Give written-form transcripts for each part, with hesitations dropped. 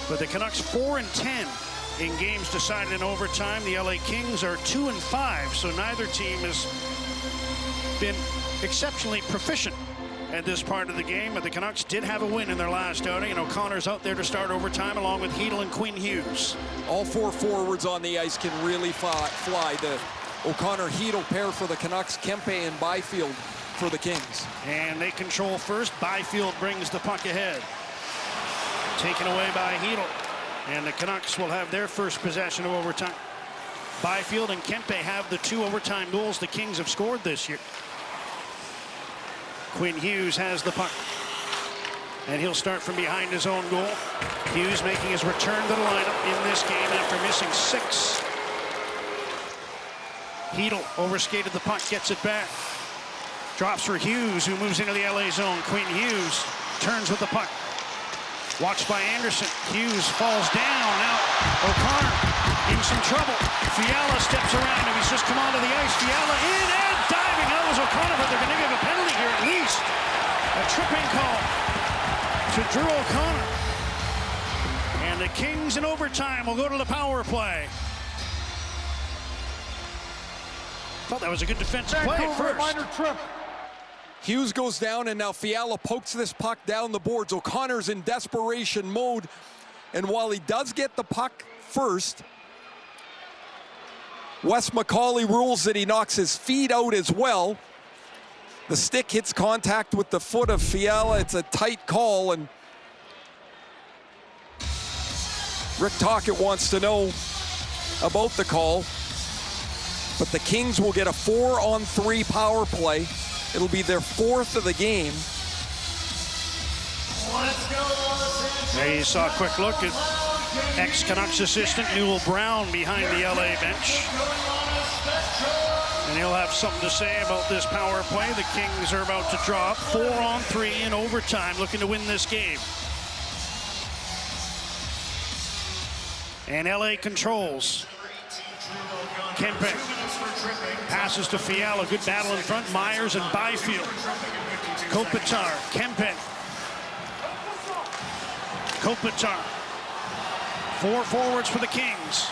But the Canucks 4-10 in games decided in overtime. The LA Kings are 2-5, so neither team has been exceptionally proficient at this part of the game, but the Canucks did have a win in their last outing, and O'Connor's out there to start overtime along with Hedl and Quinn Hughes. All four forwards on the ice can really fly. The O'Connor-Hedl pair for the Canucks, Kempe and Byfield for the Kings. And they control first. Byfield brings the puck ahead. Taken away by Hedl. And the Canucks will have their first possession of overtime. Byfield and Kempe have the 2 overtime goals the Kings have scored this year. Quinn Hughes has the puck, and he'll start from behind his own goal. Hughes making his return to the lineup in this game after missing 6. Hedl overskated the puck, gets it back. Drops for Hughes, who moves into the LA zone. Quinn Hughes turns with the puck. Watched by Anderson. Hughes falls down. Now O'Connor in some trouble. Fiala steps around him. He's just come onto the ice. Fiala in and diving. That was O'Connor, but they're going to give a penalty here at least. A tripping call to Drew O'Connor. And the Kings in overtime will go to the power play. Thought that was a good defensive play at first. Hughes goes down, and now Fiala pokes this puck down the boards. O'Connor's in desperation mode, and while he does get the puck first, Wes McCauley rules that he knocks his feet out as well. The stick hits contact with the foot of Fiala. It's a tight call, and Rick Tocchet wants to know about the call. But the Kings will get a 4-on-3 power play. It'll be their 4th of the game. There you saw a quick look at ex-Canucks assistant Newell Brown behind the LA bench. And he'll have something to say about this power play. The Kings are about to draw up 4-on-3 in overtime, looking to win this game. And LA controls. Kempe passes to Fiala. Good battle in front. Myers and Byfield. Kopitar. Kempe. Kopitar. 4 forwards for the Kings.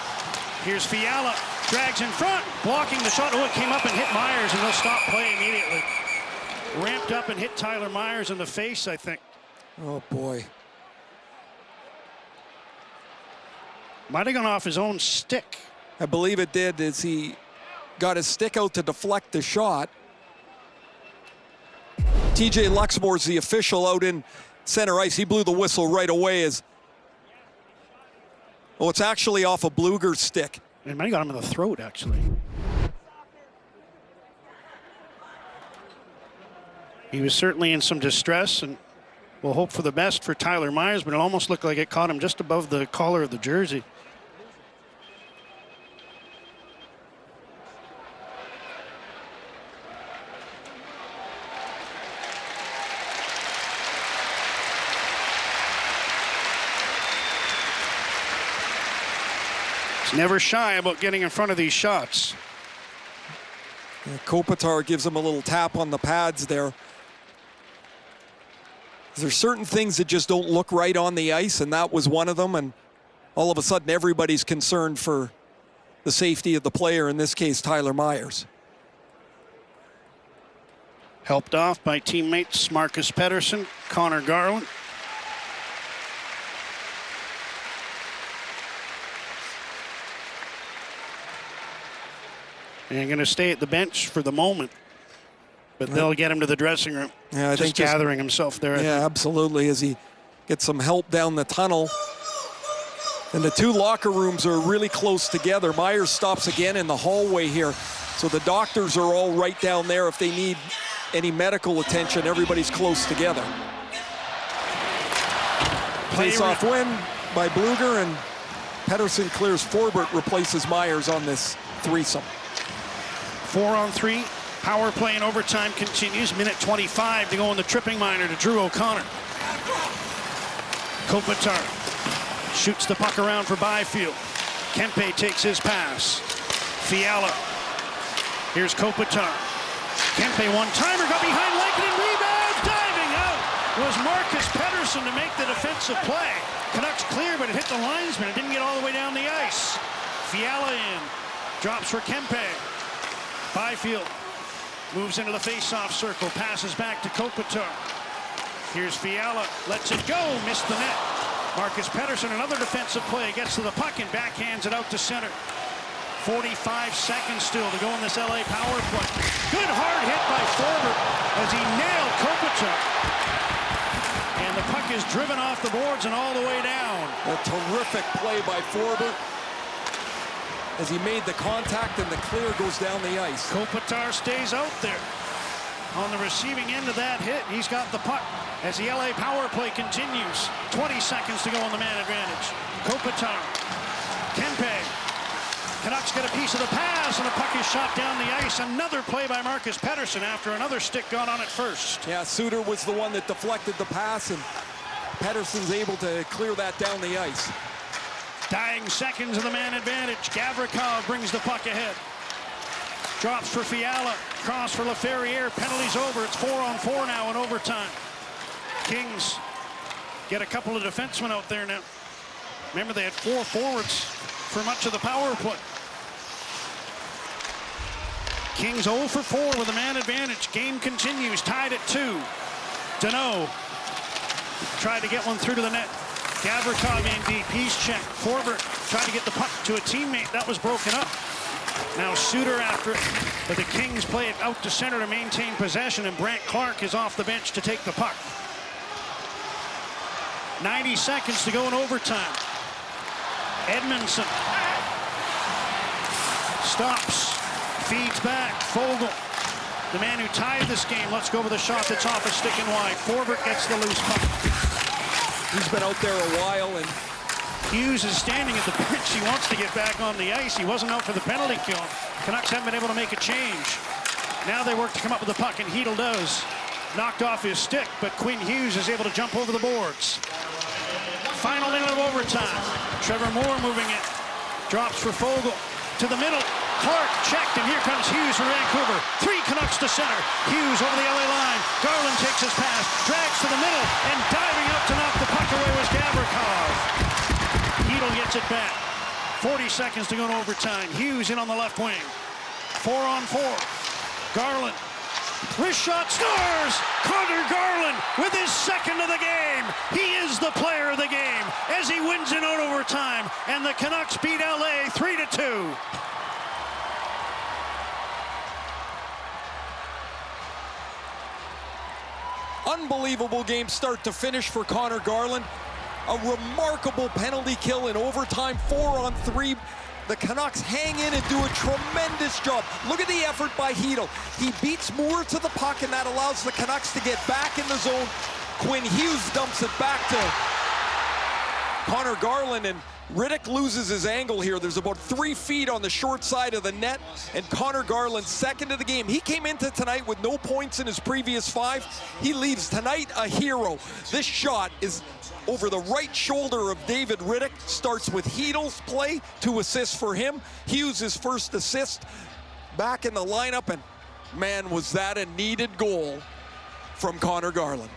Here's Fiala. Drags in front. Blocking the shot. Oh, it came up and hit Myers, and they'll stop play immediately. Ramped up and hit Tyler Myers in the face, I think. Oh, boy. Might have gone off his own stick. I believe it did, as he got his stick out to deflect the shot. TJ Luxmore's the official out in center ice. He blew the whistle right away as... Oh, it's actually off a Blueger's stick. It might have got him in the throat, actually. He was certainly in some distress, and we'll hope for the best for Tyler Myers, but it almost looked like it caught him just above the collar of the jersey. Never shy about getting in front of these shots. Yeah, Kopitar gives him a little tap on the pads there. There's certain things that just don't look right on the ice, and that was one of them, and all of a sudden everybody's concerned for the safety of the player, in this case Tyler Myers. Helped off by teammates Marcus Pettersson, Connor Garland. And going to stay at the bench for the moment, but they'll get him to the dressing room. Yeah, I think gathering himself there. Yeah, absolutely, as he gets some help down the tunnel. And the 2 locker rooms are really close together. Myers stops again in the hallway here. So the doctors are all right down there if they need any medical attention. Everybody's close together. Face-off win by Blueger, and Pettersson clears Forbert, replaces Myers on this threesome. 4-on-3, power play in overtime continues. Minute 25 to go in the tripping minor to Drew O'Connor. Kopitar shoots the puck around for Byfield. Kempe takes his pass. Fiala. Here's Kopitar. Kempe one-timer, got behind Lankinen, rebound, diving out was Marcus Pettersson to make the defensive play. Canucks clear, but it hit the linesman. It didn't get all the way down the ice. Fiala in. Drops for Kempe. Byfield moves into the face-off circle. Passes back to Kopitar. Here's Fiala. Lets it go. Missed the net. Marcus Pettersson, another defensive play. Gets to the puck and backhands it out to center. 45 seconds still to go in this LA power play. Good hard hit by Forbert as he nailed Kopitar. And the puck is driven off the boards and all the way down. A terrific play by Forbert as he made the contact and the clear goes down the ice. Kopitar stays out there. On the receiving end of that hit, he's got the puck as the LA power play continues. 20 seconds to go on the man advantage. Kopitar. Kempe. Canucks get a piece of the pass, and the puck is shot down the ice. Another play by Marcus Pettersson after another stick got on it first. Yeah, Suter was the one that deflected the pass, and Pettersson's able to clear that down the ice. Dying seconds of the man advantage. Gavrikov brings the puck ahead. Drops for Fiala. Cross for Laferriere. Penalties over. It's 4-on-4 now in overtime. Kings get a couple of defensemen out there now. Remember, they had 4 forwards for much of the power play. Kings 0 for 4 with a man advantage. Game continues, tied at 2. Danault tried to get one through to the net. Gavrikov in deep, he's checked. Forbert tried to get the puck to a teammate. That was broken up. Now Suter after it, but the Kings play it out to center to maintain possession, and Brandt Clark is off the bench to take the puck. 90 seconds to go in overtime. Edmondson stops, feeds back. Fogle, the man who tied this game, let's go with a shot that's off a stick and wide. Forbert gets the loose puck. He's been out there a while, and Hughes is standing at the bench. He wants to get back on the ice. He wasn't out for the penalty kill. Canucks haven't been able to make a change. Now they work to come up with the puck, and Hedl does. Knocked off his stick, but Quinn Hughes is able to jump over the boards. Final minute of overtime. Trevor Moore moving it. Drops for Fogle. To the middle. Clark checked, and here comes Hughes for Vancouver. 3 Canucks to center. Hughes over the LA line. Garland takes his pass. Drags to the middle, and diving up to knock the puck away was Gavrikov. Hedl gets it back. 40 seconds to go in overtime. Hughes in on the left wing. 4-on-4. Garland. Wrist shot, scores! Connor Garland with his second of the game. He is the player of the game as he wins in overtime, and the Canucks beat LA 3-2. unbelievable game start to finish for Connor Garland. A remarkable penalty kill in overtime, 4-on-3. The Canucks hang in and do a tremendous job. Look at the effort by Hedl. He beats Moore to the puck, and that allows the Canucks to get back in the zone. Quinn Hughes dumps it back to Connor Garland, and Riddick loses his angle here. There's about 3 feet on the short side of the net, and Connor Garland, second of the game. He came into tonight with no points in his previous 5. He leaves tonight a hero. This shot is over the right shoulder of David Riddick. Starts with Hedl's play, 2 assists for him. Hughes' first assist back in the lineup, and man, was that a needed goal from Connor Garland.